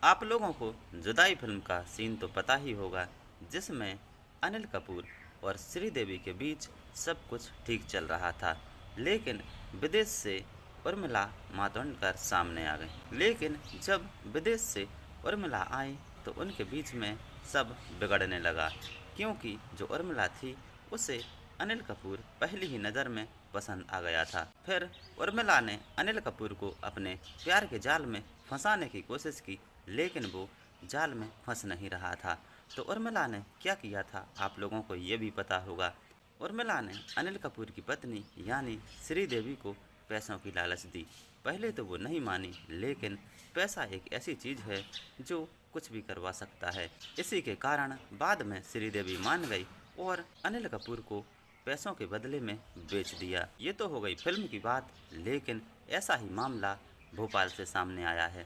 आप लोगों को जुदाई फिल्म का सीन तो पता ही होगा, जिसमें अनिल कपूर और श्रीदेवी के बीच सब कुछ ठीक चल रहा था, लेकिन विदेश से उर्मिला मातोंडकर सामने आ गई। लेकिन जब विदेश से उर्मिला आई तो उनके बीच में सब बिगड़ने लगा, क्योंकि जो उर्मिला थी उसे अनिल कपूर पहली ही नज़र में पसंद आ गया था। फिर उर्मिला ने अनिल कपूर को अपने प्यार के जाल में फंसाने की कोशिश की, लेकिन वो जाल में फंस नहीं रहा था। तो उर्मिला ने क्या किया था आप लोगों को ये भी पता होगा। उर्मिला ने अनिल कपूर की पत्नी यानी श्रीदेवी को पैसों की लालच दी। पहले तो वो नहीं मानी, लेकिन पैसा एक ऐसी चीज़ है जो कुछ भी करवा सकता है। इसी के कारण बाद में श्रीदेवी मान गई और अनिल कपूर को पैसों के बदले में बेच दिया। ये तो हो गई फिल्म की बात, लेकिन ऐसा ही मामला भोपाल से सामने आया है।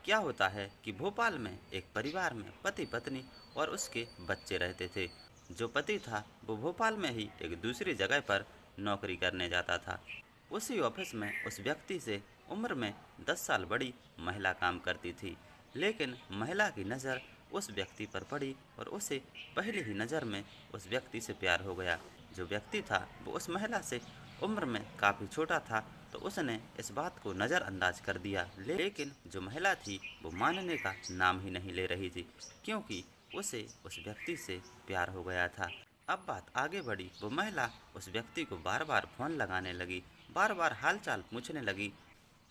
क्या होता है कि भोपाल में एक परिवार में पति पत्नी और उसके बच्चे रहते थे। जो पति था वो भोपाल में ही एक दूसरी जगह पर नौकरी करने जाता था। उसी ऑफिस में उस व्यक्ति से उम्र में 10 साल बड़ी महिला काम करती थी, लेकिन महिला की नज़र उस व्यक्ति पर पड़ी और उसे पहली ही नज़र में उस व्यक्ति से प्यार हो गया। जो व्यक्ति था वो उस महिला से उम्र में काफ़ी छोटा था, तो उसने इस बात को नज़रअंदाज कर दिया, लेकिन जो महिला थी वो मानने का नाम ही नहीं ले रही थी, क्योंकि उसे उस व्यक्ति से प्यार हो गया था। अब बात आगे बढ़ी, वो महिला उस व्यक्ति को बार बार फ़ोन लगाने लगी, बार बार हालचाल पूछने लगी।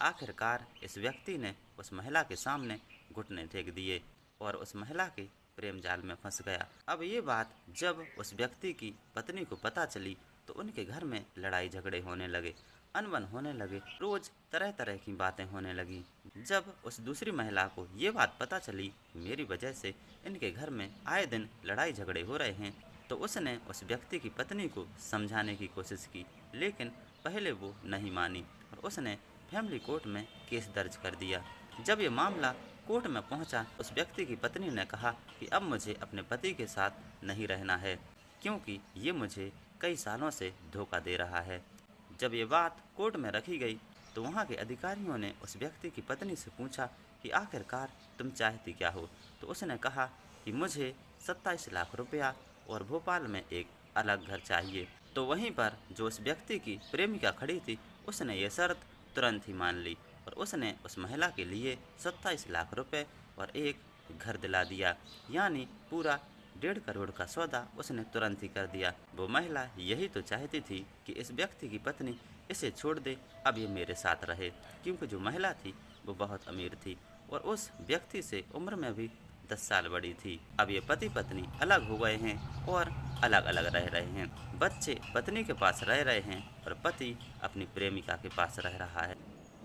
आखिरकार इस व्यक्ति ने उस महिला के सामने घुटने टेक दिए और उस महिला के प्रेम जाल में फंस गया। अब ये बात जब उस व्यक्ति की पत्नी को पता चली तो उनके घर में लड़ाई झगड़े होने लगे, अनबन होने लगे, रोज तरह तरह की बातें होने लगी। जब उस दूसरी महिला को ये बात पता चली कि मेरी वजह से इनके घर में आए दिन लड़ाई झगड़े हो रहे हैं, तो उसने उस व्यक्ति की पत्नी को समझाने की कोशिश की, लेकिन पहले वो नहीं मानी और उसने फैमिली कोर्ट में केस दर्ज कर दिया। जब ये मामला कोर्ट में पहुंचा, उस व्यक्ति की पत्नी ने कहा कि अब मुझे अपने पति के साथ नहीं रहना है, क्योंकि ये मुझे कई सालों से धोखा दे रहा है। जब ये बात कोर्ट में रखी गई तो वहाँ के अधिकारियों ने उस व्यक्ति की पत्नी से पूछा कि आखिरकार तुम चाहती क्या हो। तो उसने कहा कि मुझे 27 लाख रुपया और भोपाल में एक अलग घर चाहिए। तो वहीं पर जो उस व्यक्ति की प्रेमिका खड़ी थी, उसने ये शर्त तुरंत ही मान ली और उसने उस महिला के लिए 27 लाख रुपए और एक घर दिला दिया, यानी पूरा 1.5 करोड़ का सौदा उसने तुरंत ही कर दिया। वो महिला यही तो चाहती थी कि इस व्यक्ति की पत्नी इसे छोड़ दे, अब ये मेरे साथ रहे, क्योंकि जो महिला थी वो बहुत अमीर थी और उस व्यक्ति से उम्र में भी 10 साल बड़ी थी। अब ये पति पत्नी अलग हो गए हैं और अलग अलग रह रहे हैं। बच्चे पत्नी के पास रह रहे हैं और पति अपनी प्रेमिका के पास रह रहा है।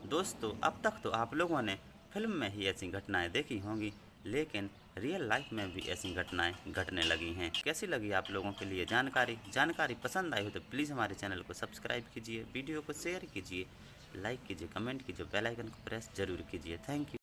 दोस्तों, अब तक तो आप लोगों ने फिल्म में ही ऐसी घटनाएं देखी होंगी, लेकिन रियल लाइफ में भी ऐसी घटनाएं घटने लगी हैं। कैसी लगी आप लोगों के लिए जानकारी पसंद आई हो तो प्लीज़ हमारे चैनल को सब्सक्राइब कीजिए, वीडियो को शेयर कीजिए, लाइक कीजिए, कमेंट कीजिए, बेल आइकन को प्रेस जरूर कीजिए। Thank you.